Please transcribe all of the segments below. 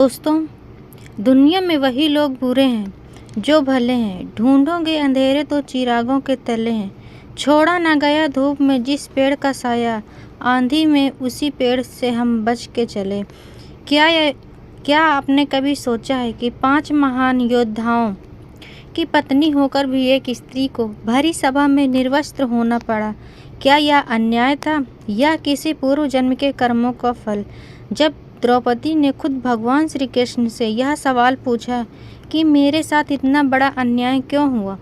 दोस्तों, दुनिया में वही लोग बुरे हैं जो भले हैं। ढूंढोगे अंधेरे तो चिरागों के तले हैं। छोड़ा ना गया धूप में जिस पेड़ का साया, आंधी में उसी पेड़ से हम बच के चले। क्या आपने कभी सोचा है कि 5 महान योद्धाओं की पत्नी होकर भी एक स्त्री को भरी सभा में निर्वस्त्र होना पड़ा? क्या यह अन्याय था या किसी पूर्व जन्म के कर्मों का फल? जब द्रौपदी ने खुद भगवान श्री कृष्ण से यह सवाल पूछा कि मेरे साथ इतना बड़ा अन्याय क्यों हुआ,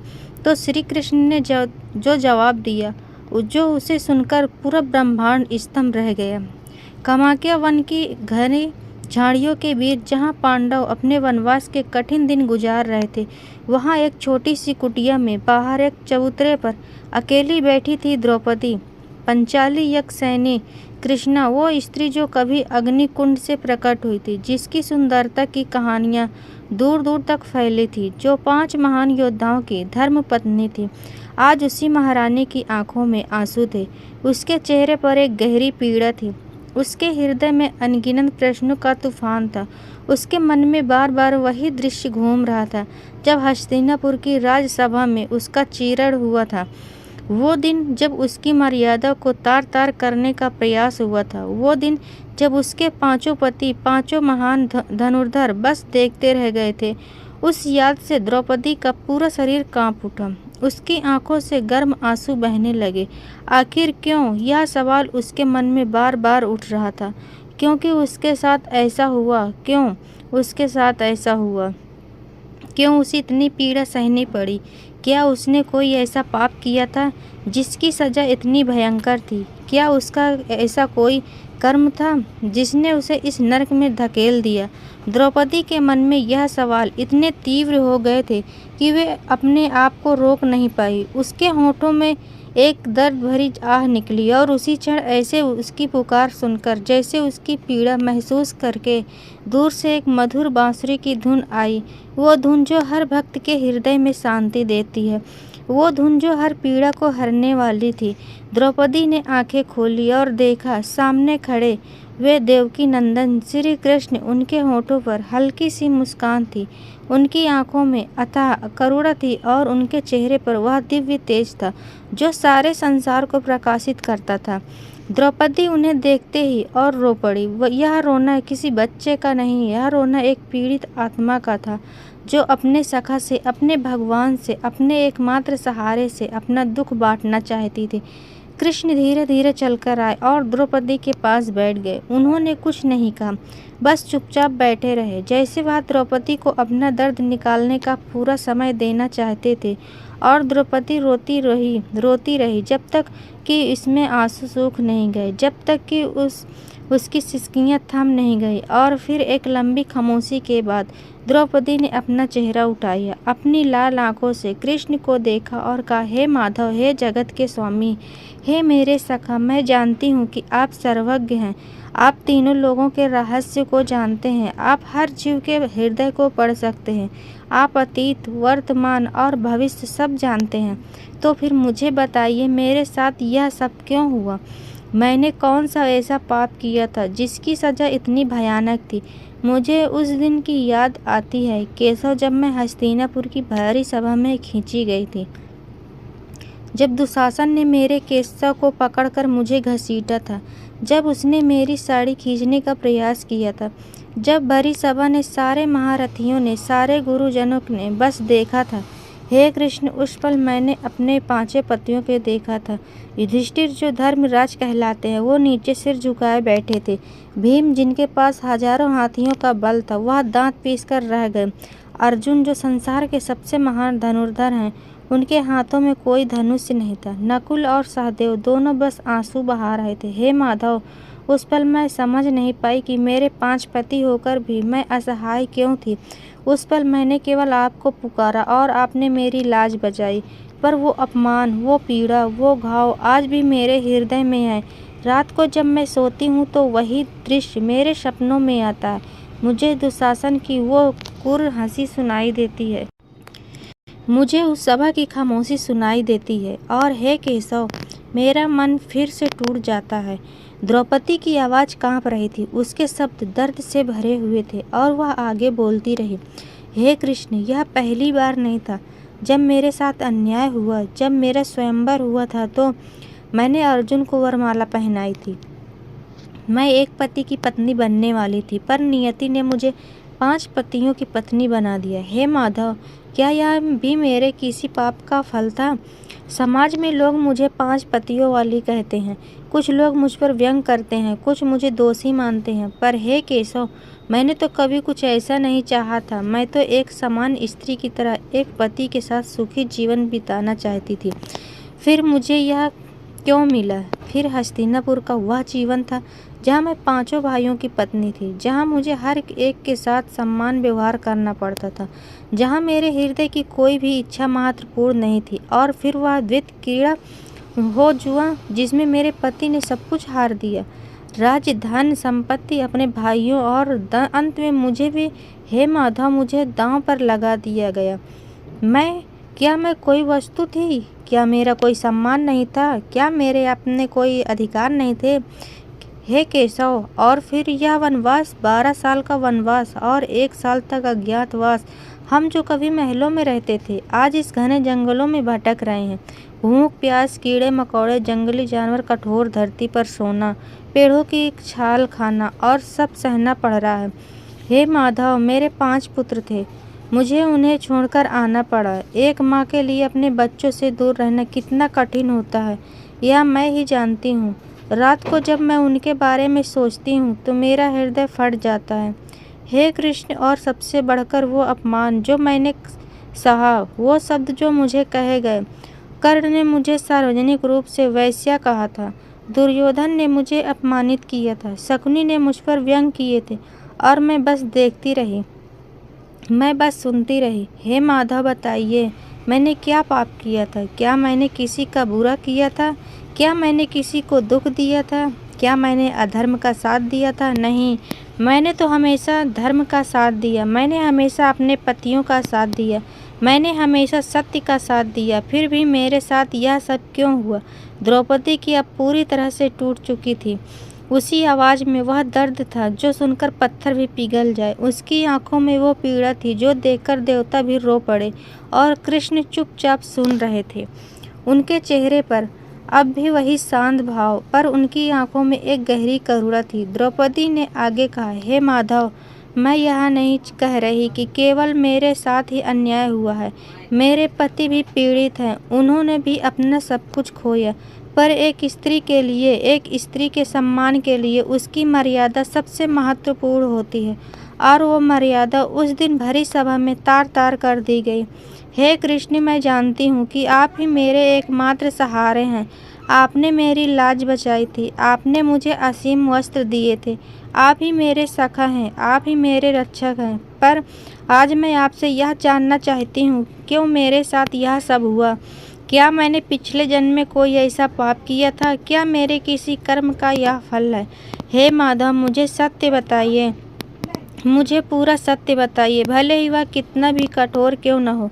तो श्री कृष्ण ने जो जवाब दिया, जो उसे सुनकर पूरा ब्रह्मांड स्तंभ रह गया। कामाख्या वन की घने झाड़ियों के बीच जहाँ पांडव अपने वनवास के कठिन दिन गुजार रहे थे, वहाँ एक छोटी सी कुटिया में बाहर एक चबूतरे पर अकेली बैठी थी द्रौपदी, पंचाली यक्षसैनी कृष्णा, वो स्त्री जो कभी अग्निकुंड से प्रकट हुई थी, जिसकी सुंदरता की कहानियाँ दूर दूर तक फैली थी, जो 5 महान योद्धाओं की धर्म पत्नी थी। आज उसी महारानी की आंखों में आंसू थे, उसके चेहरे पर एक गहरी पीड़ा थी, उसके हृदय में अनगिनत प्रश्नों का तूफान था। उसके मन में बार बार वही दृश्य घूम रहा था जब हस्तिनापुर की राजसभा में उसका चीरण हुआ था। वो दिन जब उसकी मर्यादा को तार तार करने का प्रयास हुआ था। वो दिन जब उसके 5 पति, 5 महान धनुर्धर बस देखते रह गए थे। उस याद से द्रौपदी का पूरा शरीर कांप उठा। उसकी आंखों से गर्म आंसू बहने लगे। आखिर क्यों? यह सवाल उसके मन में बार बार उठ रहा था। क्योंकि उसके साथ ऐसा हुआ? क्यों उसके साथ ऐसा हुआ? क्यों उसे इतनी पीड़ा सहनी पड़ी? क्या उसने कोई ऐसा पाप किया था जिसकी सज़ा इतनी भयंकर थी? क्या उसका ऐसा कोई कर्म था जिसने उसे इस नरक में धकेल दिया? द्रौपदी के मन में यह सवाल इतने तीव्र हो गए थे कि वे अपने आप को रोक नहीं पाई। उसके होठों में एक दर्द भरी आह निकली और उसी क्षण ऐसे उसकी पुकार सुनकर, जैसे उसकी पीड़ा महसूस करके दूर से एक मधुर बांसुरी की धुन आई। वो धुन जो हर भक्त के हृदय में शांति देती है, वो धुन जो हर पीड़ा को हरने वाली थी। द्रौपदी ने आंखें खोली और देखा, सामने खड़े वे देवकी नंदन श्री कृष्ण। उनके होठों पर हल्की सी मुस्कान थी, उनकी आंखों में अथाह करुणा थी और उनके चेहरे पर वह दिव्य तेज था जो सारे संसार को प्रकाशित करता था। द्रौपदी उन्हें देखते ही और रो पड़ी। यह रोना किसी बच्चे का नहीं, यह रोना एक पीड़ित आत्मा का था जो अपने सखा से, अपने भगवान से, अपने एकमात्र सहारे से अपना दुख बांटना चाहती थी। कृष्ण धीरे धीरे चलकर आए और द्रौपदी के पास बैठ गए। उन्होंने कुछ नहीं कहा, बस चुपचाप बैठे रहे, जैसे वह द्रौपदी को अपना दर्द निकालने का पूरा समय देना चाहते थे। और द्रौपदी रोती रही जब तक कि इसमें आंसू सूख नहीं गए, जब तक कि उसकी सिसकियां थम नहीं गई। और फिर एक लंबी खामोशी के बाद द्रौपदी ने अपना चेहरा उठाया, अपनी लाल आंखों से कृष्ण को देखा और कहा, हे माधव, हे जगत के स्वामी, हे मेरे सखा, मैं जानती हूँ कि आप सर्वज्ञ हैं। आप तीनों लोगों के रहस्य को जानते हैं। आप हर जीव के हृदय को पढ़ सकते हैं। आप अतीत, वर्तमान और भविष्य सब जानते हैं। तो फिर मुझे बताइए, मेरे साथ यह सब क्यों हुआ? मैंने कौन सा ऐसा पाप किया था जिसकी सज़ा इतनी भयानक थी? मुझे उस दिन की याद आती है, केशव, जब मैं हस्तिनापुर की भारी सभा में खींची गई थी, जब दुशासन ने मेरे केशव को पकड़कर मुझे घसीटा था, जब उसने मेरी साड़ी खींचने का प्रयास किया था, जब भरी सभा ने, सारे महारथियों ने, सारे गुरुजनों ने बस देखा था। हे कृष्ण, उस पल मैंने अपने 5 पतियों को देखा था। युधिष्ठिर जो धर्मराज कहलाते हैं, वो नीचे सिर झुकाए बैठे थे। भीम, जिनके पास हजारों हाथियों का बल था, वह दांत पीसकर रह गए। अर्जुन, जो संसार के सबसे महान धनुर्धर हैं, उनके हाथों में कोई धनुष नहीं था। नकुल और सहदेव दोनों बस आंसू बहा रहे थे। हे माधव, उस पल मैं समझ नहीं पाई कि मेरे 5 पति होकर भी मैं असहाय क्यों थी। उस पल मैंने केवल आपको पुकारा और आपने मेरी लाज बचाई। पर वो अपमान, वो पीड़ा, वो घाव आज भी मेरे हृदय में है। रात को जब मैं सोती हूँ तो वही दृश्य मेरे सपनों में आता है। मुझे दुशासन की वो क्रूर हंसी सुनाई देती है, मुझे उस सभा की खामोशी सुनाई देती है। और हे केशव, मेरा मन फिर से टूट जाता है। द्रौपदी की आवाज़ कांप रही थी, उसके शब्द दर्द से भरे हुए थे और वह आगे बोलती रही, हे कृष्ण, यह पहली बार नहीं था जब मेरे साथ अन्याय हुआ। जब मेरा स्वयंवर हुआ था तो मैंने अर्जुन को वरमाला पहनाई थी। मैं एक पति की पत्नी बनने वाली थी, पर नियति ने मुझे 5 पतियों की पत्नी बना दिया। हे माधव, क्या यह भी मेरे किसी पाप का फल था? समाज में लोग मुझे 5 पतियों वाली कहते हैं। कुछ लोग मुझ पर व्यंग करते हैं, कुछ मुझे दोषी मानते हैं, पर हे केशव, मैंने तो कभी कुछ ऐसा नहीं चाहा था। मैं तो एक समान स्त्री की तरह एक पति के साथ सुखी जीवन बिताना चाहती थी। फिर मुझे यह क्यों मिला? फिर हस्तिनापुर का वह जीवन था जहाँ मैं 5 भाइयों की पत्नी थी, जहाँ मुझे हर एक के साथ सम्मान व्यवहार करना पड़ता था, जहाँ मेरे हृदय की कोई भी इच्छा महत्वपूर्ण नहीं थी। और फिर वह द्वैत क्रीड़ा हो जुआ जिसमें मेरे पति ने सब कुछ हार दिया, राज्य, धन, संपत्ति, अपने भाइयों और अंत में मुझे भी। हे माधव, मुझे दांव पर लगा दिया गया। क्या मैं कोई वस्तु थी? क्या मेरा कोई सम्मान नहीं था? क्या मेरे अपने कोई अधिकार नहीं थे? हे केशव, और फिर यह वनवास, 12 साल का वनवास और 1 साल तक अज्ञातवास। हम जो कभी महलों में रहते थे, आज इस घने जंगलों में भटक रहे हैं। भूख, प्यास, कीड़े मकोड़े, जंगली जानवर, कठोर धरती पर सोना, पेड़ों की छाल खाना और सब सहना पड़ रहा है। हे माधव, मेरे 5 पुत्र थे, मुझे उन्हें छोड़कर आना पड़ा। एक माँ के लिए अपने बच्चों से दूर रहना कितना कठिन होता है, यह मैं ही जानती हूँ। रात को जब मैं उनके बारे में सोचती हूँ तो मेरा हृदय फट जाता है। हे कृष्ण, और सबसे बढ़कर वो अपमान जो मैंने सहा, वो शब्द जो मुझे कहे गए। कर्ण ने मुझे सार्वजनिक रूप से वैश्या कहा था, दुर्योधन ने मुझे अपमानित किया था, शकुनी ने मुझ पर व्यंग किए थे, और मैं बस देखती रही, मैं बस सुनती रही। हे माधव, बताइए, मैंने क्या पाप किया था? क्या मैंने किसी का बुरा किया था? क्या मैंने किसी को दुख दिया था? क्या मैंने अधर्म का साथ दिया था? नहीं, मैंने तो हमेशा धर्म का साथ दिया। मैंने हमेशा अपने पतियों का साथ दिया। मैंने हमेशा सत्य का साथ दिया। फिर भी मेरे साथ यह सब क्यों हुआ? द्रौपदी की अब पूरी तरह से टूट चुकी थी। उसी आवाज़ में वह दर्द था जो सुनकर पत्थर भी पिघल जाए। उसकी आंखों में वो पीड़ा थी जो देखकर देवता भी रो पड़े, और कृष्ण चुपचाप सुन रहे थे। उनके चेहरे पर अब भी वही शांत भाव, पर उनकी आंखों में एक गहरी करुणा थी। द्रौपदी ने आगे कहा, हे माधव, मैं यह नहीं कह रही कि केवल मेरे साथ ही अन्याय हुआ है। मेरे पति भी पीड़ित हैं, उन्होंने भी अपना सब कुछ खोया, पर एक स्त्री के लिए, एक स्त्री के सम्मान के लिए उसकी मर्यादा सबसे महत्वपूर्ण होती है, और वो मर्यादा उस दिन भरी सभा में तार तार कर दी गई। हे कृष्ण, मैं जानती हूँ कि आप ही मेरे एकमात्र सहारे हैं। आपने मेरी लाज बचाई थी, आपने मुझे असीम वस्त्र दिए थे, आप ही मेरे सखा हैं, आप ही मेरे रक्षक हैं। पर आज मैं आपसे यह जानना चाहती हूँ, क्यों मेरे साथ यह सब हुआ? क्या मैंने पिछले जन्म में कोई ऐसा पाप किया था? क्या मेरे किसी कर्म का यह फल है? हे माधव, मुझे सत्य बताइए, मुझे पूरा सत्य बताइए, भले ही वह कितना भी कठोर क्यों न हो।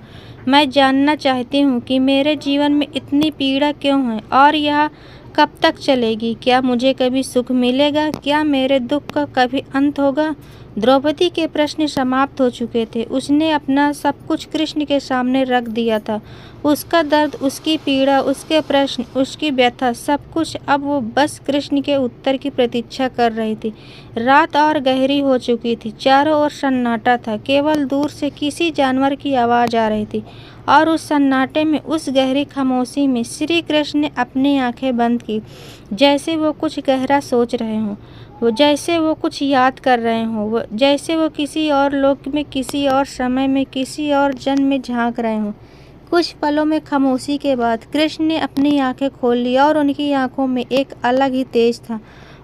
मैं जानना चाहती हूँ कि मेरे जीवन में इतनी पीड़ा क्यों है, और यह कब तक चलेगी? क्या मुझे कभी सुख मिलेगा? क्या मेरे दुख का कभी अंत होगा? द्रौपदी के प्रश्न समाप्त हो चुके थे। उसने अपना सब कुछ कृष्ण के सामने रख दिया था। उसका दर्द, उसकी पीड़ा, उसके प्रश्न, उसकी व्यथा, सब कुछ अब वो बस कृष्ण के उत्तर की प्रतीक्षा कर रही थी। रात और गहरी हो चुकी थी, चारों ओर सन्नाटा था, केवल दूर से किसी जानवर की आवाज़ आ रही थी, और उस सन्नाटे में, उस गहरी खामोशी में श्री कृष्ण ने अपनी आंखें बंद की, जैसे वो कुछ गहरा सोच रहे हों, वो जैसे वो कुछ याद कर रहे हों, जैसे वो किसी और लोक में, किसी और समय में, किसी और जन्म में झांक रहे हों। कुछ पलों में खामोशी के बाद कृष्ण ने अपनी आंखें खोल ली, और उनकी आंखों में एक अलग ही तेज था,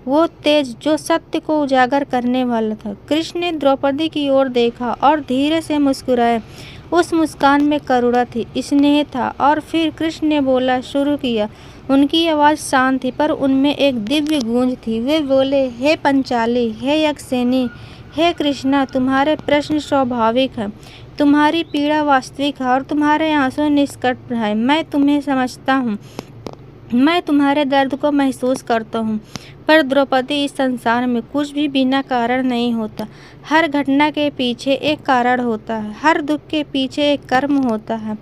वो तेज जो सत्य को उजागर करने वाला था। कृष्ण ने द्रौपदी की ओर देखा और धीरे से मुस्कुराए। उस मुस्कान में करुणा थी, स्नेह था, और फिर कृष्ण ने बोला शुरू किया। उनकी आवाज़ शांत थी, पर उनमें एक दिव्य गूंज थी। वे बोले, हे पंचाली, हे यक्षसेनी, हे कृष्णा, तुम्हारे प्रश्न स्वाभाविक हैं, तुम्हारी पीड़ा वास्तविक है, और तुम्हारे आंसू निष्कपट है। मैं तुम्हें समझता हूँ, मैं तुम्हारे दर्द को महसूस करता हूँ। पर द्रौपदी, इस संसार में कुछ भी बिना कारण नहीं होता। हर घटना के पीछे एक कारण होता है, हर दुख के पीछे एक कर्म होता है,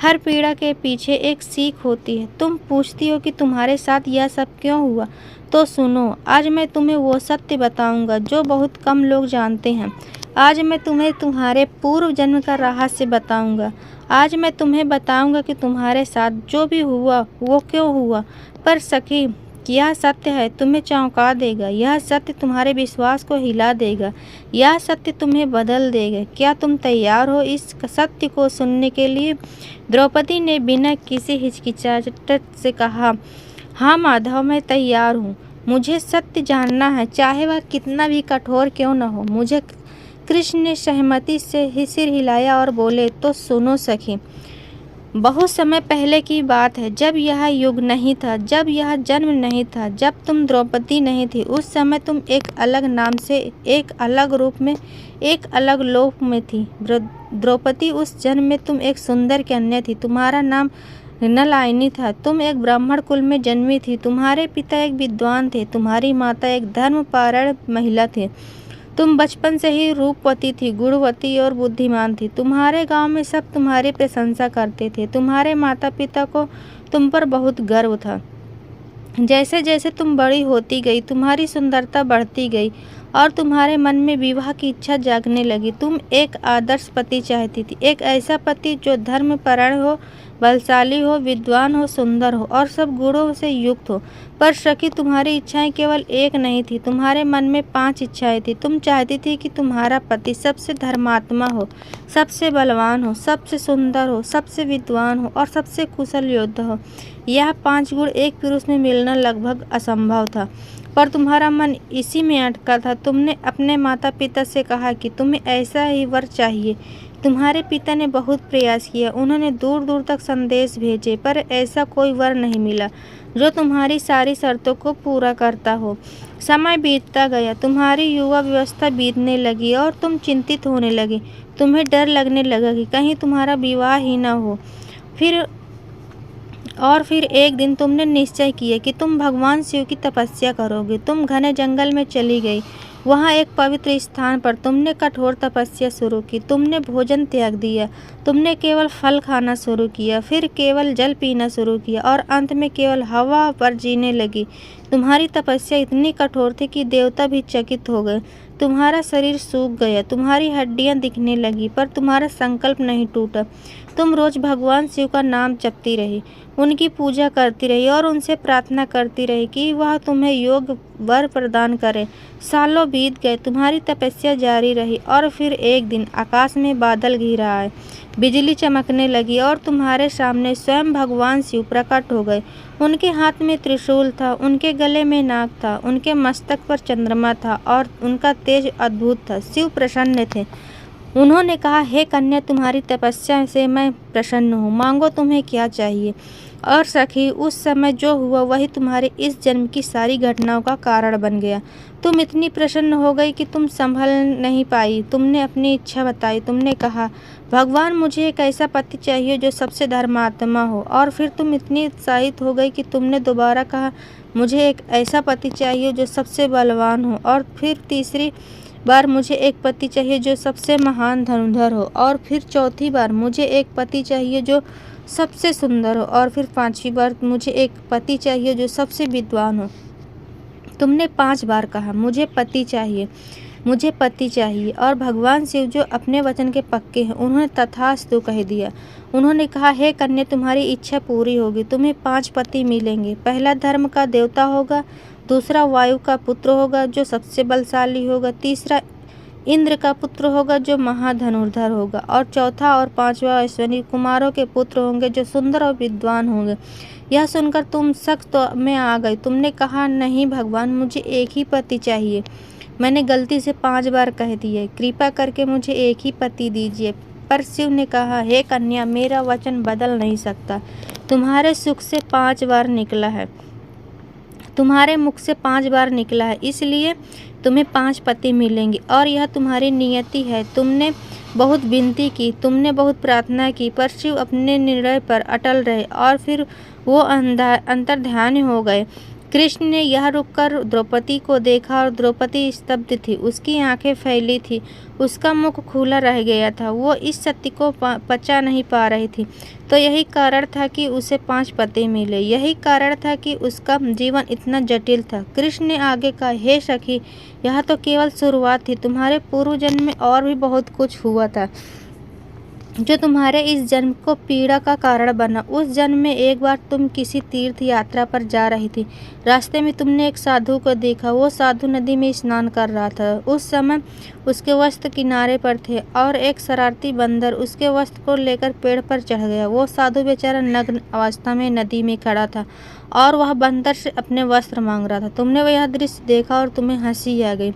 हर पीड़ा के पीछे एक सीख होती है। तुम पूछती हो कि तुम्हारे साथ यह सब क्यों हुआ, तो सुनो, आज मैं तुम्हें वो सत्य बताऊंगा जो बहुत कम लोग जानते हैं। आज मैं तुम्हें तुम्हारे पूर्व जन्म का रहस्य बताऊंगा। आज मैं तुम्हें बताऊंगा कि तुम्हारे साथ जो भी हुआ वो क्यों हुआ। पर सखी, यह सत्य है तुम्हें चौंका देगा, यह सत्य तुम्हारे विश्वास को हिला देगा, यह सत्य तुम्हें बदल देगा। क्या तुम तैयार हो इस सत्य को सुनने के लिए? द्रौपदी ने बिना किसी हिचकिचाहट से कहा, हाँ माधव, मैं तैयार हूँ। मुझे सत्य जानना है, चाहे वह कितना भी कठोर क्यों न हो मुझे। कृष्ण ने सहमति से सिर हिलाया और बोले, तो सुनो सखी, बहुत समय पहले की बात है, जब यह युग नहीं था, जब यह जन्म नहीं था, जब तुम द्रौपदी नहीं थी। उस समय तुम एक अलग नाम से, एक अलग रूप में, एक अलग लोक में थी। द्रौपदी, उस जन्म में तुम एक सुंदर कन्या थी। तुम्हारा नाम नलायनी था। तुम एक ब्राह्मण कुल में जन्मी थी। तुम्हारे पिता एक विद्वान थे, तुम्हारी माता एक धर्मपरायण महिला थी। तुम बचपन से ही रूपवती थी, गुणवती और बुद्धिमान थी। तुम्हारे गांव में सब तुम्हारी प्रशंसा करते थे। तुम्हारे माता पिता को तुम पर बहुत गर्व था। जैसे जैसे तुम बड़ी होती गई, तुम्हारी सुंदरता बढ़ती गई और तुम्हारे मन में विवाह की इच्छा जागने लगी। तुम एक आदर्श पति चाहती थी, एक ऐसा पति जो धर्मपरायण हो, बलशाली हो, विद्वान हो, सुंदर हो और सब गुणों से युक्त हो। पर सखी, तुम्हारी इच्छाएं केवल एक नहीं थी, तुम्हारे मन में 5 इच्छाएं थी। तुम चाहती थी कि तुम्हारा पति सबसे धर्मात्मा हो, सबसे बलवान हो, सबसे सुंदर हो, सबसे विद्वान हो और सबसे कुशल योद्धा हो। यह 5 गुण एक पुरुष में मिलना लगभग असंभव था, पर तुम्हारा मन इसी में अटका था। तुमने अपने माता पिता से कहा कि तुम्हें ऐसा ही वर चाहिए। तुम्हारे पिता ने बहुत प्रयास किया, उन्होंने दूर दूर तक संदेश भेजे, पर ऐसा कोई वर नहीं मिला जो तुम्हारी सारी शर्तों को पूरा करता हो। समय बीतता गया, तुम्हारी युवा व्यवस्था बीतने लगी और तुम चिंतित होने लगी। तुम्हें डर लगने लगा कि कहीं तुम्हारा विवाह ही न हो। फिर एक दिन तुमने निश्चय किया कि तुम भगवान शिव की तपस्या करोगे। तुम घने जंगल में चली गई। वहाँ एक पवित्र स्थान पर तुमने कठोर तपस्या शुरू की। तुमने भोजन त्याग दिया, तुमने केवल फल खाना शुरू किया, फिर केवल जल पीना शुरू किया और अंत में केवल हवा पर जीने लगी। तुम्हारी तपस्या इतनी कठोर थी कि देवता भी चकित हो गए। तुम्हारा शरीर सूख गया, तुम्हारी हड्डियां दिखने लगी, पर तुम्हारा संकल्प नहीं टूटा। तुम रोज भगवान शिव का नाम जपती रही, उनकी पूजा करती रही और उनसे प्रार्थना करती रही कि वह तुम्हें योग वर प्रदान करे। सालों बीत गए, तुम्हारी तपस्या जारी रही और फिर एक दिन आकाश में बादल घिर आए, बिजली चमकने लगी और तुम्हारे सामने स्वयं भगवान शिव प्रकट हो गए। उनके हाथ में त्रिशूल था, उनके गले में नाग था, उनके मस्तक पर चंद्रमा था और उनका तेज अद्भुत था। शिव प्रसन्न थे। उन्होंने कहा, हे कन्या, तुम्हारी तपस्या से मैं प्रसन्न हूँ, मांगो तुम्हें क्या चाहिए। और सखी, उस समय जो हुआ वही तुम्हारे इस जन्म की सारी घटनाओं का कारण बन गया। तुम इतनी प्रसन्न हो गई कि तुम संभल नहीं पाई। तुमने अपनी इच्छा बताई। तुमने कहा, भगवान, मुझे एक ऐसा पति चाहिए जो सबसे धर्मात्मा हो। और फिर तुम इतनी उत्साहित हो गई कि तुमने दोबारा कहा, मुझे एक ऐसा पति चाहिए जो सबसे बलवान हो। और फिर तीसरी बार, मुझे एक पति चाहिए जो सबसे महान धनुर्धर हो। और फिर चौथी बार, मुझे एक पति चाहिए जो सबसे सुंदर हो। और फिर 5वीं बार, मुझे एक पति चाहिए जो सबसे विद्वान हो। तुमने 5 बार कहा, मुझे पति चाहिए, मुझे पति चाहिए। और भगवान शिव, जो अपने वचन के पक्के हैं, उन्होंने तथास्तु कह दिया। उन्होंने कहा, हे कन्या, तुम्हारी इच्छा पूरी होगी। तुम्हें 5 पति मिलेंगे। पहला धर्म का देवता होगा, दूसरा वायु का पुत्र होगा जो सबसे बलशाली होगा, तीसरा इंद्र का पुत्र होगा जो महाधनुर्धर होगा, और चौथा और 5वां अश्विनी कुमारों के पुत्र होंगे जो सुंदर और विद्वान होंगे। यह सुनकर तुम सख्त में आ गई। तुमने कहा, नहीं भगवान, मुझे एक ही पति चाहिए। मैंने गलती से 5 बार कह दिया, कृपा करके मुझे एक ही पति दीजिए। पर शिव ने कहा, हे कन्या, मेरा वचन बदल नहीं सकता। तुम्हारे सुख से 5 बार निकला है, तुम्हारे मुख से 5 बार निकला है, इसलिए तुम्हें 5 पति मिलेंगे और यह तुम्हारी नियति है। तुमने बहुत विनती की, तुमने बहुत प्रार्थना की, पर शिव अपने निर्णय पर अटल रहे और फिर वो अंतर्ध्यान हो गए। कृष्ण ने यह रुककर द्रौपदी को देखा और द्रौपदी स्तब्ध थी। उसकी आंखें फैली थी, उसका मुख खुला रह गया था। वो इस सत्य को पचा नहीं पा रही थी। तो यही कारण था कि उसे 5 पति मिले, यही कारण था कि उसका जीवन इतना जटिल था। कृष्ण ने आगे कहा, हे सखी, यह तो केवल शुरुआत थी। तुम्हारे पूर्व जन्म में और भी बहुत कुछ हुआ था जो तुम्हारे इस जन्म को पीड़ा का कारण बना। उस जन्म में एक बार तुम किसी तीर्थ यात्रा पर जा रही थी। रास्ते में तुमने एक साधु को देखा। वो साधु नदी में स्नान कर रहा था। उस समय उसके वस्त्र किनारे पर थे और एक शरारती बंदर उसके वस्त्र को लेकर पेड़ पर चढ़ गया। वो साधु बेचारा नग्न अवस्था में नदी में खड़ा था और वह बंदर से अपने वस्त्र मांग रहा था। तुमने यह दृश्य देखा और तुम्हें हंसी आ गई।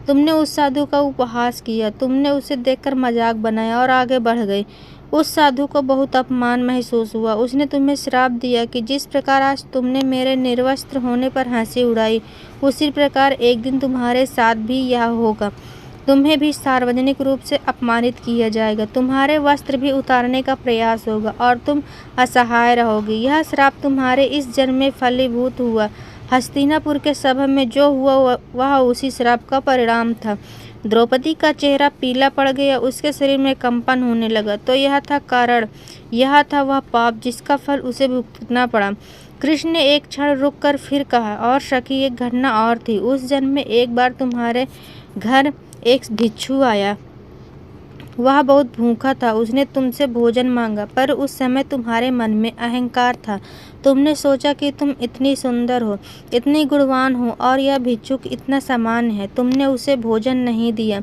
तुमने उस साधु का उपहास किया, तुमने उसे देखकर मजाक बनाया और आगे बढ़ गई। उस साधु को बहुत अपमान महसूस हुआ। उसने तुम्हें श्राप दिया कि जिस प्रकार आज तुमने मेरे निर्वस्त्र होने पर हंसी उड़ाई, उसी प्रकार एक दिन तुम्हारे साथ भी यह होगा। तुम्हें भी सार्वजनिक रूप से अपमानित किया जाएगा, तुम्हारे वस्त्र भी उतारने का प्रयास होगा और तुम असहाय रहोगी। यह श्राप तुम्हारे इस जन्म में फलीभूत हुआ। हस्तिनापुर के सभा में जो हुआ वह उसी श्राप का परिणाम था। द्रौपदी का चेहरा पीला पड़ गया, उसके शरीर में कंपन होने लगा। तो यह था कारण, यह था वह पाप जिसका फल उसे भुगतना पड़ा। कृष्ण ने एक क्षण रुककर फिर कहा, और सखी, एक घटना और थी। उस जन्म में एक बार तुम्हारे घर एक भिक्षु आया। वह बहुत भूखा था। उसने तुमसे भोजन मांगा, पर उस समय तुम्हारे मन में अहंकार था। तुमने सोचा कि तुम इतनी सुंदर हो, इतनी गुणवान हो और यह भिक्षुक इतना सामान्य है। तुमने उसे भोजन नहीं दिया,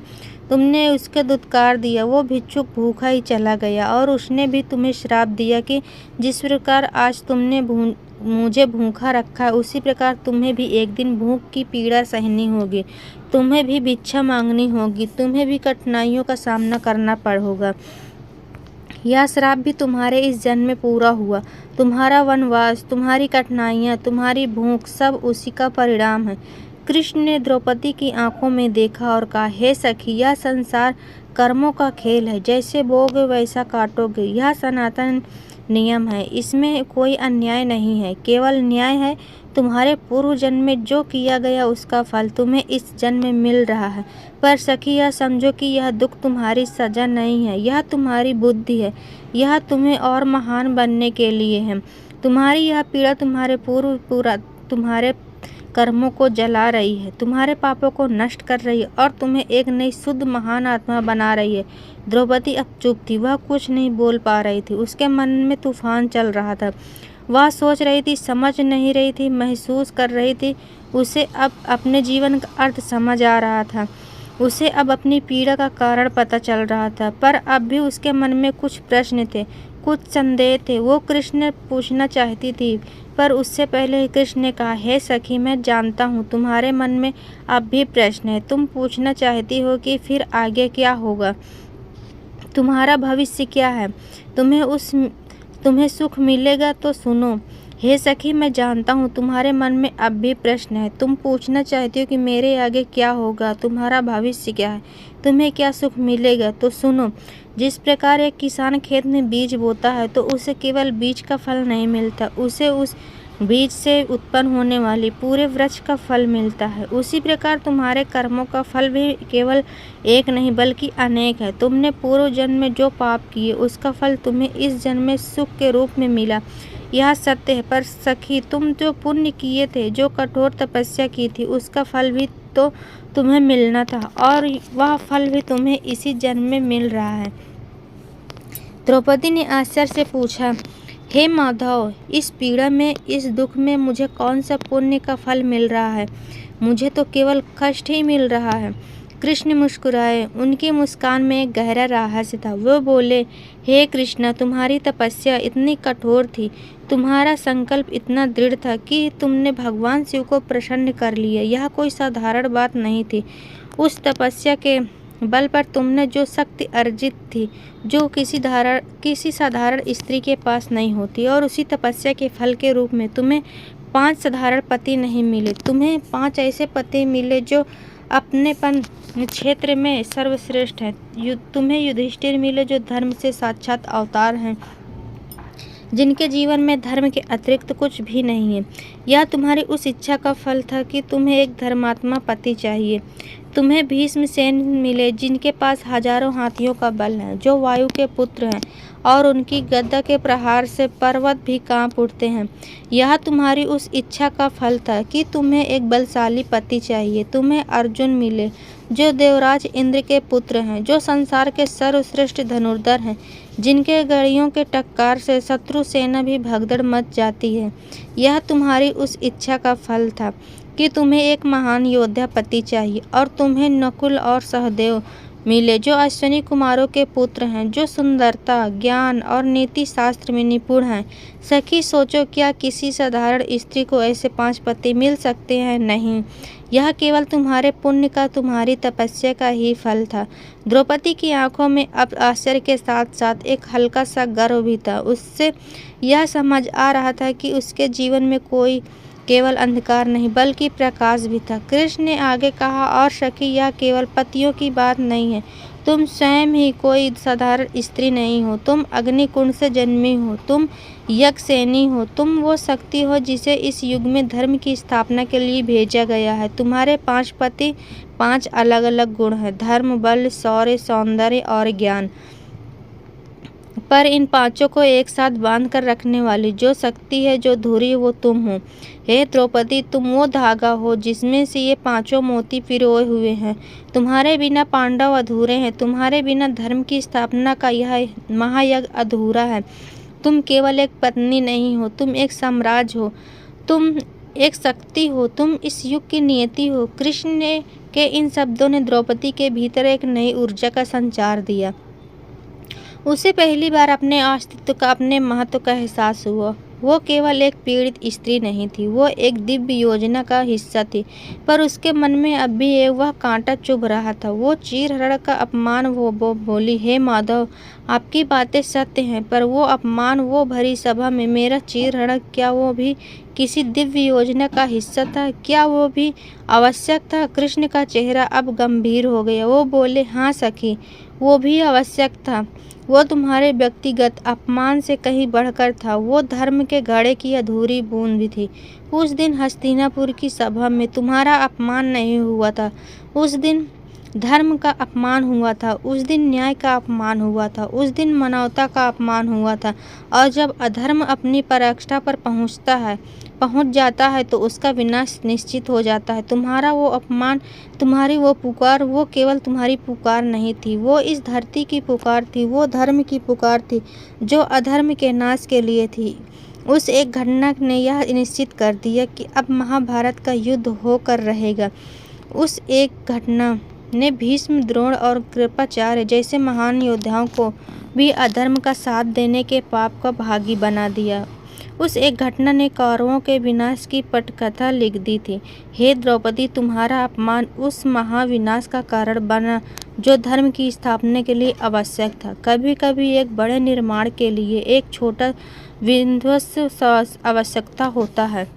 तुमने उसके दुत्कार दिया। वो भिक्षुक भूखा ही चला गया और उसने भी तुम्हें श्राप दिया कि जिस प्रकार आज तुमने मुझे भूखा रखा है, उसी प्रकार तुम्हें भी एक दिन भूख की पीड़ा सहनी होगी, तुम्हें भी भिक्षा मांगनी होगी, तुम्हें भी कठिनाइयों का सामना करना होगा। यह श्राप भी तुम्हारे इस जन्म में पूरा हुआ। तुम्हारा वनवास, तुम्हारी कठिनाइयाँ, तुम्हारी भूख सब उसी का परिणाम है। कृष्ण ने द्रौपदी की आंखों में देखा और कहा, हे सखी, यह संसार कर्मों का खेल है। जैसे बोओगे वैसा काटोगे। यह सनातन नियम है, इसमें कोई अन्याय नहीं है, केवल न्याय है। तुम्हारे पूर्व जन्म में जो किया गया उसका फल तुम्हें इस जन्म में मिल रहा है। पर सखी, यह समझो कि यह दुख तुम्हारी सजा नहीं है, यह तुम्हारी बुद्धि है। यह तुम्हें और महान बनने के लिए है। तुम्हारी यह पीड़ा तुम्हारे कर्मों को जला रही है, तुम्हारे पापों को नष्ट कर रही है और तुम्हें एक नई शुद्ध महान आत्मा बना रही है। द्रौपदी अब चुप थी, वह कुछ नहीं बोल पा रही थी। उसके मन में तूफान चल रहा था। वह सोच रही थी, समझ नहीं रही थी, महसूस कर रही थी। उसे अब अपने जीवन का अर्थ समझ आ रहा था। उसे अब अपनी पीड़ा का कारण पता चल रहा था, पर अब भी उसके मन में कुछ प्रश्न थे, कुछ संदेह थे। वो कृष्ण ने पूछना चाहती थी, पर उससे पहले ही कृष्ण ने कहा, हे सखी, मैं जानता हूँ तुम्हारे मन में अब भी प्रश्न है। तुम पूछना चाहती हो कि फिर आगे क्या होगा, तुम्हारा भविष्य क्या है, तुम्हें सुख मिलेगा। तो सुनो हे सखी, मैं जानता हूँ तुम्हारे मन में अब भी प्रश्न है। तुम पूछना चाहती हो कि मेरे आगे क्या होगा, तुम्हारा भविष्य क्या है, तुम्हें क्या सुख मिलेगा। तो सुनो, जिस प्रकार एक किसान खेत में बीज बोता है तो उसे केवल बीज का फल नहीं मिलता, उसे उस बीज से उत्पन्न होने वाली पूरे वृक्ष का फल मिलता है। उसी प्रकार तुम्हारे कर्मों का फल भी केवल एक नहीं बल्कि अनेक है। तुमने पूर्व जन्म में जो पाप किए उसका फल तुम्हें इस जन्म में सुख के रूप में मिला, यह सत्य है। पर सखी, तुम जो पुण्य किए थे, जो कठोर तपस्या की थी, उसका फल भी तो तुम्हें मिलना था और वह फल भी तुम्हें इसी जन्म में मिल रहा है। द्रौपदी ने आश्चर्य से पूछा, हे माधव, इस पीड़ा में, इस दुख में मुझे कौन सा पुण्य का फल मिल रहा है? मुझे तो केवल कष्ट ही मिल रहा है। कृष्ण मुस्कुराए। उनकी मुस्कान में एक गहरा रहस्य था। वो बोले, हे कृष्ण, तुम्हारी तपस्या इतनी कठोर थी, तुम्हारा संकल्प इतना दृढ़ था कि तुमने भगवान शिव को प्रसन्न कर लिया। यह कोई साधारण बात नहीं थी। उस तपस्या के बल पर तुमने जो शक्ति अर्जित थी, जो किसी साधारण स्त्री के पास नहीं होती, और उसी तपस्या के फल के रूप में तुम्हें 5 साधारण पति नहीं मिले, तुम्हें 5 ऐसे पति मिले जो अपनेपन क्षेत्र में सर्वश्रेष्ठ हैं। तुम्हें युधिष्ठिर मिले जो धर्म से साक्षात अवतार हैं। जिनके जीवन में धर्म के अतिरिक्त कुछ भी नहीं है। यह तुम्हारी उस इच्छा का फल था कि तुम्हें एक धर्मात्मा पति चाहिए। तुम्हें भीष्मसेन मिले, जिनके पास हजारों हाथियों का बल है, जो वायु के पुत्र हैं और उनकी गदा के प्रहार से पर्वत भी कांप उठते हैं। यह तुम्हारी उस इच्छा का फल था कि तुम्हें एक बलशाली पति चाहिए। तुम्हें अर्जुन मिले, जो देवराज इंद्र के पुत्र हैं, जो संसार के सर्वश्रेष्ठ धनुर्धर हैं, जिनके गड़ियों के टक्कर से शत्रु सेना भी भगदड़ मच जाती है। यह तुम्हारी उस इच्छा का फल था कि तुम्हें एक महान योद्धा पति चाहिए। और तुम्हें नकुल और सहदेव मिले, जो अश्विनी कुमारों के पुत्र हैं, जो सुंदरता, ज्ञान और नीति शास्त्र में निपुण हैं। सखी सोचो, क्या किसी साधारण स्त्री को ऐसे 5 पति मिल सकते हैं? नहीं, यह केवल तुम्हारे पुण्य का, तुम्हारी तपस्या का ही फल था। द्रौपदी की आंखों में अब आश्चर्य के साथ साथ एक हल्का सा गर्व भी था। उससे यह समझ आ रहा था कि उसके जीवन में कोई केवल अंधकार नहीं बल्कि प्रकाश भी था। कृष्ण ने आगे कहा, और सखी, यह केवल पतियों की बात नहीं है। तुम स्वयं ही कोई साधारण स्त्री नहीं हो। तुम अग्निकुंड से जन्मी हो, तुम यज्ञसेनी हो, तुम वो शक्ति हो जिसे इस युग में धर्म की स्थापना के लिए भेजा गया है। तुम्हारे 5 पति 5 अलग अलग गुण हैं, धर्म, बल, शौर्य, सौंदर्य और ज्ञान। पर इन 5 को एक साथ बांध कर रखने वाली जो शक्ति है, जो धुरी, वो तुम हो। हे द्रौपदी, तुम वो धागा हो जिसमें से ये 5 मोती पिरोए हुए हैं। तुम्हारे बिना पांडव अधूरे हैं। तुम्हारे बिना धर्म की स्थापना का यह महायज्ञ अधूरा है। तुम केवल एक पत्नी नहीं हो, तुम एक साम्राज्य हो, तुम एक शक्ति हो, तुम इस युग की नियति हो। कृष्ण ने के इन शब्दों ने द्रौपदी के भीतर एक नई ऊर्जा का संचार दिया। उसे पहली बार अपने अस्तित्व का, अपने महत्व का एहसास हुआ। वो केवल एक पीड़ित स्त्री नहीं थी, वो एक दिव्य योजना का हिस्सा थी। पर उसके मन में अब भी वह कांटा चुभ रहा था, वो चीरहरण का अपमान। वो बोली, हे माधव, आपकी बातें सत्य हैं, पर वो अपमान, वो भरी सभा में मेरा चीरहरण, क्या वो भी किसी दिव्य योजना का हिस्सा था? क्या वो भी आवश्यक था? कृष्ण का चेहरा अब गंभीर हो गया। वो बोले, हाँ सखी, वो भी आवश्यक था। वो तुम्हारे व्यक्तिगत अपमान से कहीं बढ़कर था। वो धर्म के घड़े की अधूरी बूंद भी थी। उस दिन हस्तिनापुर की सभा में तुम्हारा अपमान नहीं हुआ था, उस दिन धर्म का अपमान हुआ था, उस दिन न्याय का अपमान हुआ था, उस दिन मानवता का अपमान हुआ था। और जब अधर्म अपनी पराकाष्ठा पर पहुंच जाता है तो उसका विनाश निश्चित हो जाता है। तुम्हारा वो अपमान, तुम्हारी वो पुकार, वो केवल तुम्हारी पुकार नहीं थी, वो इस धरती की पुकार थी, वो धर्म की पुकार थी जो अधर्म के नाश के लिए थी। उस एक घटना ने यह निश्चित कर दिया कि अब महाभारत का युद्ध होकर रहेगा। उस एक घटना ने भीष्म, द्रोण और कृपाचार्य जैसे महान योद्धाओं को भी अधर्म का साथ देने के पाप का भागी बना दिया। उस एक घटना ने कौरवों के विनाश की पटकथा लिख दी थी। हे द्रौपदी, तुम्हारा अपमान उस महाविनाश का कारण बना जो धर्म की स्थापना के लिए आवश्यक था। कभी कभी एक बड़े निर्माण के लिए एक छोटा विध्वंस आवश्यकता होता है।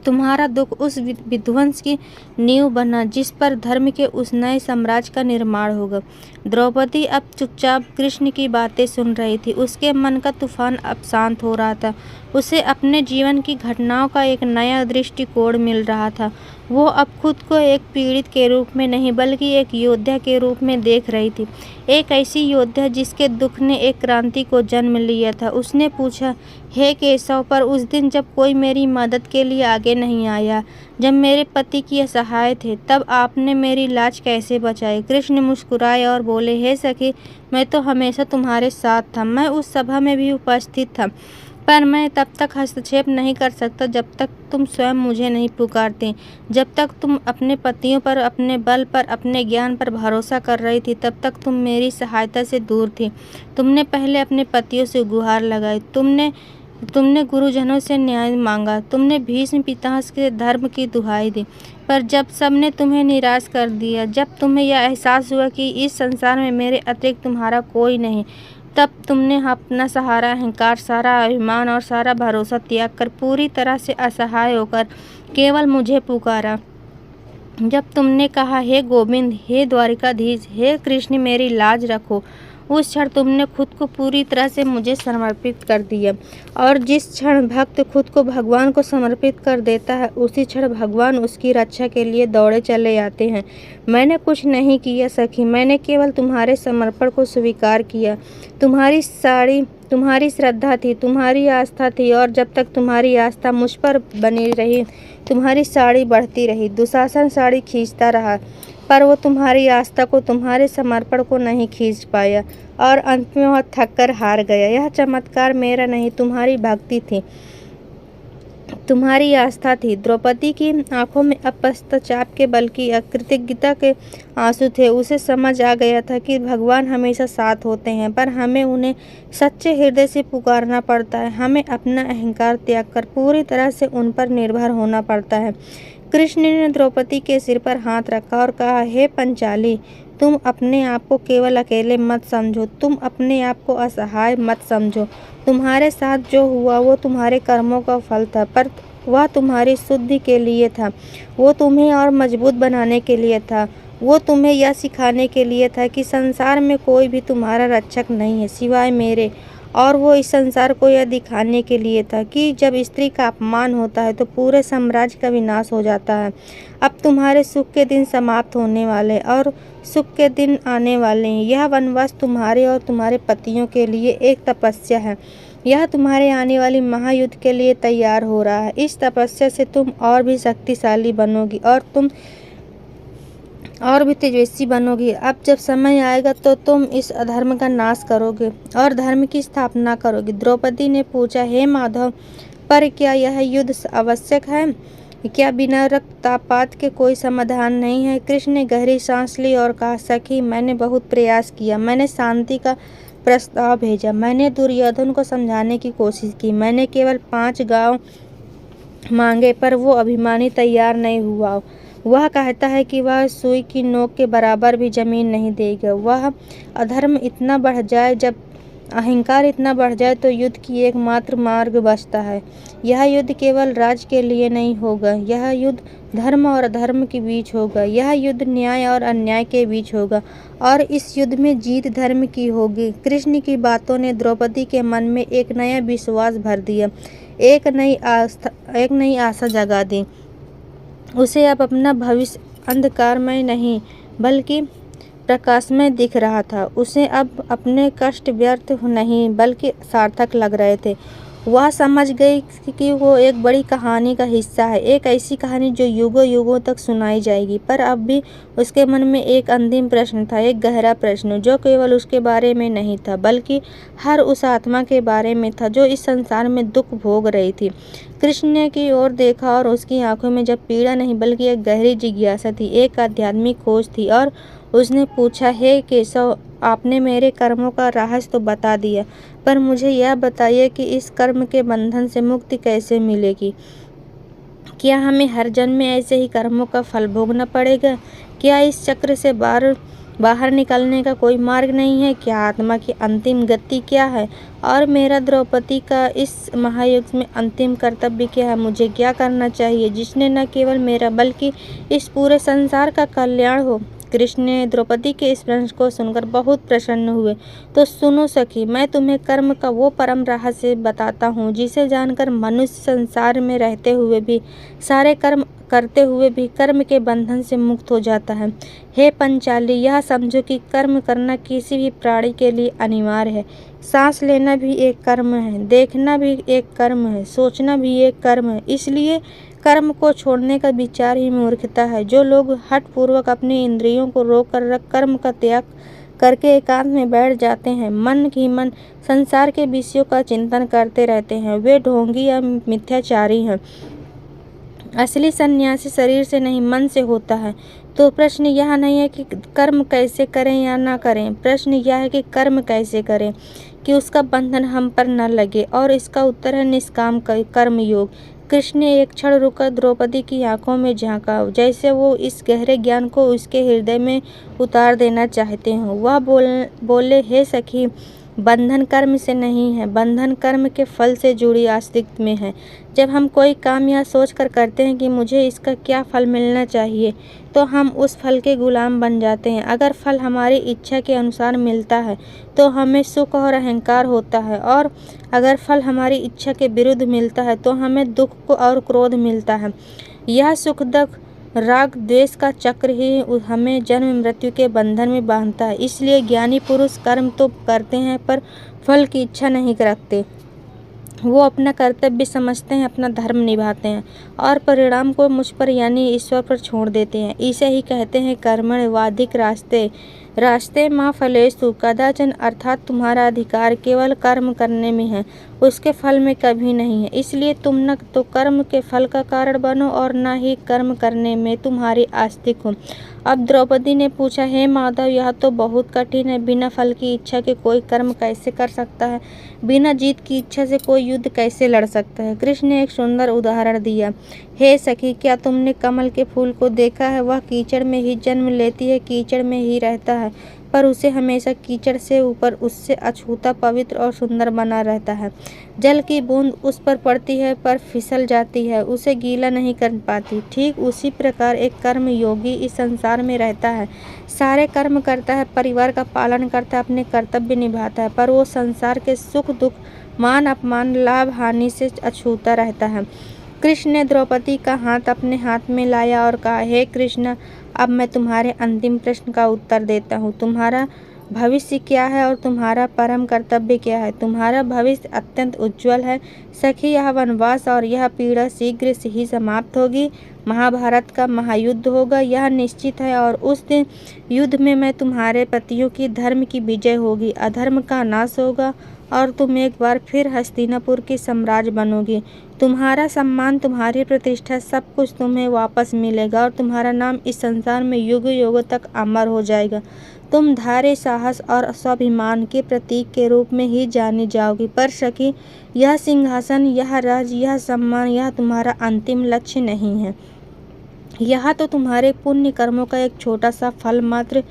तुम्हारा दुख उस विध्वंस की नींव बना जिस पर धर्म के उस नए साम्राज्य का निर्माण होगा। द्रौपदी अब चुपचाप कृष्ण की बातें सुन रही थी। उसके मन का तूफान अब शांत हो रहा था। उसे अपने जीवन की घटनाओं का एक नया दृष्टिकोण मिल रहा था। वो अब खुद को एक पीड़ित के रूप में नहीं बल्कि एक योद्धा के रूप में देख रही थी। एक ऐसी योद्धा जिसके दुख ने एक क्रांति को जन्म लिया था। उसने पूछा, हे केशव, पर उस दिन जब कोई मेरी मदद के लिए आगे नहीं आया, जब मेरे पति की असहाय थे, तब आपने मेरी लाज कैसे बचाई? कृष्ण मुस्कुराए और बोले, हे सखी, मैं तो हमेशा तुम्हारे साथ था। मैं उस सभा में भी उपस्थित था, पर मैं तब तक हस्तक्षेप नहीं कर सकता जब तक तुम स्वयं मुझे नहीं पुकारते। जब तक तुम अपने पतियों पर, अपने बल पर, अपने ज्ञान पर भरोसा कर रही थी, तब तक तुम मेरी सहायता से दूर थी। तुमने पहले अपने पतियों से गुहार लगाई, तुमने गुरुजनों से न्याय मांगा, तुमने भीष्म पितामह के धर्म की दुहाई दी। पर जब सबने तुम्हें निराश कर दिया, जब तुम्हें यह एहसास हुआ कि इस संसार में मेरे अतिरिक्त तुम्हारा कोई नहीं, तब तुमने अपना सारा अहंकार, सारा अभिमान और सारा भरोसा त्याग कर पूरी तरह से असहाय होकर केवल मुझे पुकारा। जब तुमने कहा, हे गोविंद, हे द्वारिकाधीश, हे कृष्ण, मेरी लाज रखो, उस क्षण तुमने खुद को पूरी तरह से मुझे समर्पित कर दिया। और जिस क्षण भक्त खुद को भगवान को समर्पित कर देता है, उसी क्षण भगवान उसकी रक्षा के लिए दौड़े चले आते हैं। मैंने कुछ नहीं किया सखी, मैंने केवल तुम्हारे समर्पण को स्वीकार किया। तुम्हारी श्रद्धा थी, तुम्हारी आस्था थी, और जब तक तुम्हारी आस्था मुझ पर बनी रही, तुम्हारी साड़ी बढ़ती रही। दुशासन साड़ी खींचता रहा, पर वो तुम्हारी आस्था को, तुम्हारे समर्पण को नहीं खींच पाया, और अंत में वह थक कर हार गया। यह चमत्कार मेरा नहीं, तुम्हारी भक्ति थी, तुम्हारी आस्था थी। द्रौपदी की आंखों में अब पश्चाताप के बल्कि अकृतज्ञता के आंसू थे। उसे समझ आ गया था कि भगवान हमेशा साथ होते हैं, पर हमें उन्हें सच्चे हृदय से पुकारना पड़ता है। हमें अपना अहंकार त्याग कर पूरी तरह से उन पर निर्भर होना पड़ता है। कृष्ण ने द्रौपदी के सिर पर हाथ रखा और कहा, हे पंचाली, तुम अपने आप को केवल अकेले मत समझो, तुम अपने आप को असहाय मत समझो। तुम्हारे साथ जो हुआ वो तुम्हारे कर्मों का फल था, पर वह तुम्हारी शुद्धि के लिए था। वो तुम्हें और मजबूत बनाने के लिए था। वो तुम्हें यह सिखाने के लिए था कि संसार में कोई भी तुम्हारा रक्षक नहीं है सिवाय मेरे। और वो इस संसार को यह दिखाने के लिए था कि जब स्त्री का अपमान होता है तो पूरे साम्राज्य का विनाश हो जाता है। अब तुम्हारे सुख के दिन समाप्त होने वाले और सुख के दिन आने वाले हैं। यह वनवास तुम्हारे और तुम्हारे पतियों के लिए एक तपस्या है। यह तुम्हारे आने वाली महायुद्ध के लिए तैयार हो रहा है। इस तपस्या से तुम और भी शक्तिशाली बनोगी और तुम और भी तेजस्वी बनोगी। अब जब समय आएगा तो तुम इस अधर्म का नाश करोगे और धर्म की स्थापना करोगे। द्रौपदी ने पूछा, हे माधव, पर क्या यह युद्ध आवश्यक है? क्या बिना रक्तपात के कोई समाधान नहीं है? कृष्ण ने गहरी सांस ली और कहा, सखी, मैंने बहुत प्रयास किया। मैंने शांति का प्रस्ताव भेजा, मैंने दुर्योधन को समझाने की कोशिश की, मैंने केवल 5 गांव मांगे, पर वो अभिमानी तैयार नहीं हुआ। वह कहता है कि वह सुई की नोक के बराबर भी जमीन नहीं देगा। वह अधर्म इतना बढ़ जाए, जब अहंकार इतना बढ़ जाए तो युद्ध की एकमात्र मार्ग बचता है। यह युद्ध केवल राज्य के लिए नहीं होगा, यह युद्ध धर्म और अधर्म के बीच होगा। यह युद्ध न्याय और अन्याय के बीच होगा, और इस युद्ध में जीत धर्म की होगी। कृष्ण की बातों ने द्रौपदी के मन में एक नया विश्वास भर दिया, एक नई आशा जगा दी। उसे अब अपना भविष्य अंधकारमय नहीं बल्कि प्रकाशमय दिख रहा था। उसे अब अपने कष्ट व्यर्थ नहीं बल्कि सार्थक लग रहे थे। वह समझ गई कि वो एक बड़ी कहानी का हिस्सा है, एक ऐसी कहानी जो युगों युगों तक सुनाई जाएगी। पर अब भी उसके मन में एक अंतिम प्रश्न था, एक गहरा प्रश्न जो केवल उसके बारे में नहीं था बल्कि हर उस आत्मा के बारे में था जो इस संसार में दुख भोग रही थी। कृष्ण ने की ओर देखा और उसकी आंखों में जब पीड़ा नहीं बल्कि एक गहरी जिज्ञासा थी, एक आध्यात्मिक खोज थी। और उसने पूछा, हे केशव, आपने मेरे कर्मों का रहस्य तो बता दिया, पर मुझे यह बताइए कि इस कर्म के बंधन से मुक्ति कैसे मिलेगी? क्या हमें हर जन्म में ऐसे ही कर्मों का फल भोगना पड़ेगा? क्या इस चक्र से बाहर निकलने का कोई मार्ग नहीं है? क्या आत्मा की अंतिम गति क्या है? और मेरा द्रौपदी का इस महायुद्ध में अंतिम कर्तव्य क्या है? मुझे क्या करना चाहिए जिसने न केवल मेरा बल्कि इस पूरे संसार का कल्याण हो? कृष्ण ने द्रौपदी के इस प्रश्न को सुनकर बहुत प्रसन्न हुए। तो सुनो सखी, मैं तुम्हें कर्म का वो परम रहस्य बताता हूँ जिसे जानकर मनुष्य संसार में रहते हुए भी, सारे कर्म करते हुए भी कर्म के बंधन से मुक्त हो जाता है। हे पंचाली, यह समझो कि कर्म करना किसी भी प्राणी के लिए अनिवार्य है। सांस लेना भी एक कर्म है, देखना भी एक कर्म है, सोचना भी एक कर्म है। इसलिए कर्म को छोड़ने का विचार ही मूर्खता है। जो लोग हठपूर्वक अपनी इंद्रियों को रोक कर रख कर्म का त्याग करके एकांत में बैठ जाते हैं, मन ही मन संसार के विषयों का चिंतन करते रहते हैं, वे ढोंगी या मिथ्याचारी हैं। असली सन्यासी शरीर से नहीं मन से होता है। तो प्रश्न यह नहीं है कि कर्म कैसे करें या ना करें, प्रश्न यह है कि कर्म कैसे करें कि उसका बंधन हम पर न लगे, और इसका उत्तर है निष्काम कर्म योग। कृष्ण ने एक क्षण रुकर द्रौपदी की आंखों में झांका, जैसे वो इस गहरे ज्ञान को उसके हृदय में उतार देना चाहते हों। वह बोले, हे सखी, बंधन कर्म से नहीं है, बंधन कर्म के फल से जुड़ी अस्तित्व में है। जब हम कोई काम यह सोच कर करते हैं कि मुझे इसका क्या फल मिलना चाहिए, तो हम उस फल के गुलाम बन जाते हैं। अगर फल हमारी इच्छा के अनुसार मिलता है तो हमें सुख और अहंकार होता है, और अगर फल हमारी इच्छा के विरुद्ध मिलता है तो हमें दुख और क्रोध मिलता है। यह सुख दुख राग द्वेष का चक्र ही हमें जन्म मृत्यु के बंधन में बांधता है। इसलिए ज्ञानी पुरुष कर्म तो करते हैं पर फल की इच्छा नहीं रखते। वो अपना कर्तव्य समझते हैं, अपना धर्म निभाते हैं और परिणाम को मुझ पर यानी ईश्वर पर छोड़ देते हैं। इसे ही कहते हैं कर्मण्यवाधिक रास्ते माँ फलेषु कदाचन, अर्थात तुम्हारा अधिकार केवल कर्म करने में है, उसके फल में कभी नहीं है। इसलिए तुम न तो कर्म के फल का कारण बनो और न ही कर्म करने में तुम्हारी आस्तिक हो। अब द्रौपदी ने पूछा, हे माधव, यह तो बहुत कठिन है। बिना फल की इच्छा के कोई कर्म कैसे कर सकता है? बिना जीत की इच्छा से कोई युद्ध कैसे लड़ सकता है? कृष्ण ने एक सुंदर उदाहरण दिया। हे सखी, क्या तुमने कमल के फूल को देखा है? वह कीचड़ में ही जन्म लेती है, कीचड़ में ही रहता है, पर उसे हमेशा कीचड़ से ऊपर उससे अछूता पवित्र और सुंदर बना रहता है। जल की बूंद उस पर पड़ती है पर फिसल जाती है, उसे गीला नहीं कर पाती। ठीक उसी प्रकार एक कर्म योगी इस संसार में रहता है, सारे कर्म करता है, परिवार का पालन करता है, अपने कर्तव्य निभाता है, पर वो संसार के सुख दुख मान अपमान लाभ हानि से अछूता रहता है। कृष्ण ने द्रौपदी का हाथ अपने हाथ में लाया और कहा, हे कृष्ण, अब मैं तुम्हारे अंतिम प्रश्न का उत्तर देता हूँ। तुम्हारा भविष्य क्या है और तुम्हारा परम कर्तव्य क्या है? तुम्हारा भविष्य अत्यंत उज्जवल है सखी। यह वनवास और यह पीड़ा शीघ्र से ही समाप्त होगी। महाभारत का महायुद्ध होगा, यह निश्चित है, और उस दिन युद्ध में मैं तुम्हारे पतियों की धर्म की विजय होगी, अधर्म का नाश होगा और तुम एक बार फिर हस्तिनापुर की साम्राज्य बनोगी। तुम्हारा सम्मान, तुम्हारी प्रतिष्ठा, सब कुछ तुम्हें वापस मिलेगा और तुम्हारा नाम इस संसार में युग युग तक अमर हो जाएगा। तुम धैर्य, साहस और स्वाभिमान के प्रतीक के रूप में ही जानी जाओगी। पर सखी, यह सिंहासन, यह राज, यह सम्मान, यह तुम्हारा अंतिम लक्ष्य नहीं है। यह तो तुम्हारे पुण्य कर्मों का एक छोटा सा फल मात्र।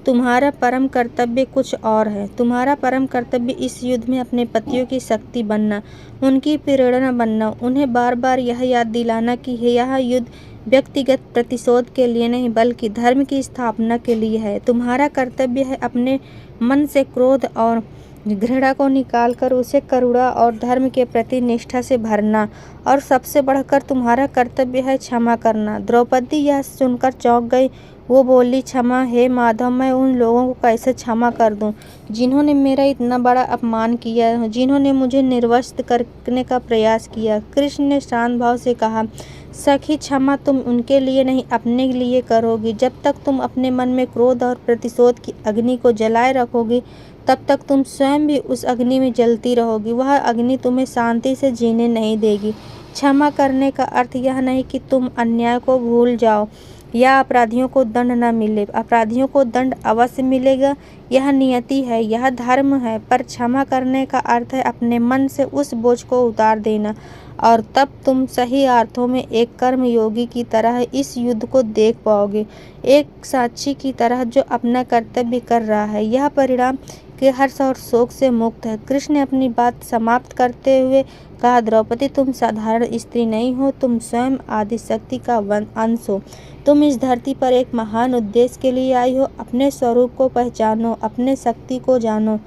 तुम्हारा परम कर्तव्य कुछ और है। तुम्हारा परम कर्तव्य इस युद्ध में अपने पतियों की शक्ति बनना, उनकी प्रेरणा बनना, उन्हें बार बार यह याद दिलाना कि यह युद्ध व्यक्तिगत प्रतिशोध के लिए नहीं बल्कि धर्म की स्थापना के लिए है। तुम्हारा कर्तव्य है अपने मन से क्रोध और घृणा को निकालकर उसे करुणा और धर्म के प्रति निष्ठा से भरना, और सबसे बढ़कर तुम्हारा कर्तव्य है क्षमा करना। द्रौपदी यह सुनकर चौंक गई। वो बोली, क्षमा? हे माधव, मैं उन लोगों को कैसे क्षमा कर दूं जिन्होंने मेरा इतना बड़ा अपमान किया, जिन्होंने मुझे निर्वस्त्र करने का प्रयास किया? कृष्ण ने शांत भाव से कहा, सखी, क्षमा तुम उनके लिए नहीं, अपने लिए करोगी। जब तक तुम अपने मन में क्रोध और प्रतिशोध की अग्नि को जलाए रखोगी, तब तक तुम स्वयं भी उस अग्नि में जलती रहोगी। वह अग्नि तुम्हें शांति से जीने नहीं देगी। क्षमा करने का अर्थ यह नहीं कि तुम अन्याय को भूल जाओ या अपराधियों को दंड न मिले। अपराधियों को दंड अवश्य मिलेगा, यह नियति है, यह धर्म है, पर क्षमा करने का अर्थ है अपने मन से उस बोझ को उतार देना, और तब तुम सही अर्थों में एक कर्मयोगी की तरह इस युद्ध को देख पाओगे, एक साक्षी की तरह जो अपना कर्तव्य कर रहा है। यह परिणाम के हर्ष और शोक से मुक्त है। कृष्ण ने अपनी बात समाप्त करते हुए कहा, द्रौपदी, तुम साधारण स्त्री नहीं हो, तुम स्वयं आदिशक्ति का अंश हो। तुम इस धरती पर एक महान उद्देश्य के लिए आई हो। अपने स्वरूप को पहचानो, अपने शक्ति को जानो।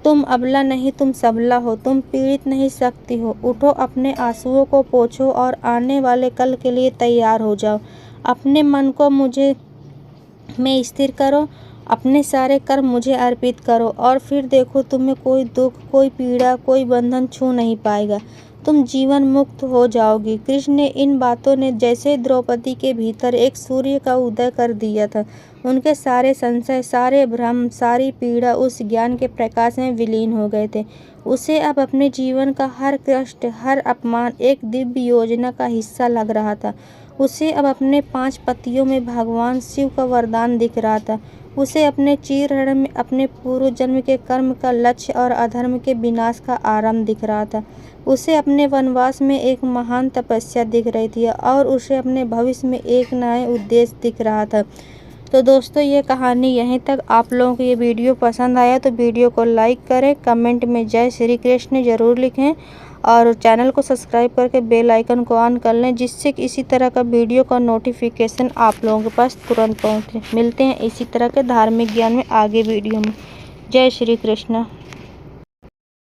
तुम अबला नहीं, तुम सबला हो। तुम पीड़ित नहीं, शक्ति हो। उठो, अपने आंसुओं को पोंछो और आने वाले कल के लिए तैयार हो जाओ। अपने मन को मुझे में स्थिर करो, अपने सारे कर्म मुझे अर्पित करो, और फिर देखो तुम्हें कोई दुख, कोई पीड़ा, कोई बंधन छू नहीं पाएगा। तुम जीवन मुक्त हो जाओगी। कृष्ण ने इन बातों ने जैसे द्रौपदी के भीतर एक सूर्य का उदय कर दिया था। उनके सारे संशय, सारे भ्रम, सारी पीड़ा उस ज्ञान के प्रकाश में विलीन हो गए थे। उसे अब अपने जीवन का हर कष्ट, हर अपमान एक दिव्य योजना का हिस्सा लग रहा था। उसे अब अपने 5 पतियों में भगवान शिव का वरदान दिख रहा था। उसे अपने चीरहरण में अपने पूर्व जन्म के कर्म का लक्ष्य और अधर्म के विनाश का आरंभ दिख रहा था। उसे अपने वनवास में एक महान तपस्या दिख रही थी और उसे अपने भविष्य में एक नया उद्देश्य दिख रहा था। तो दोस्तों ये कहानी यहीं तक। आप लोगों को ये वीडियो पसंद आया तो वीडियो को लाइक करें, कमेंट में जय श्री कृष्ण ज़रूर लिखें और चैनल को सब्सक्राइब करके बेल आइकन को ऑन कर लें, जिससे कि इसी तरह का वीडियो का नोटिफिकेशन आप लोगों के पास तुरंत पहुँचे। मिलते हैं इसी तरह के धार्मिक ज्ञान में आगे वीडियो में। जय श्री कृष्ण।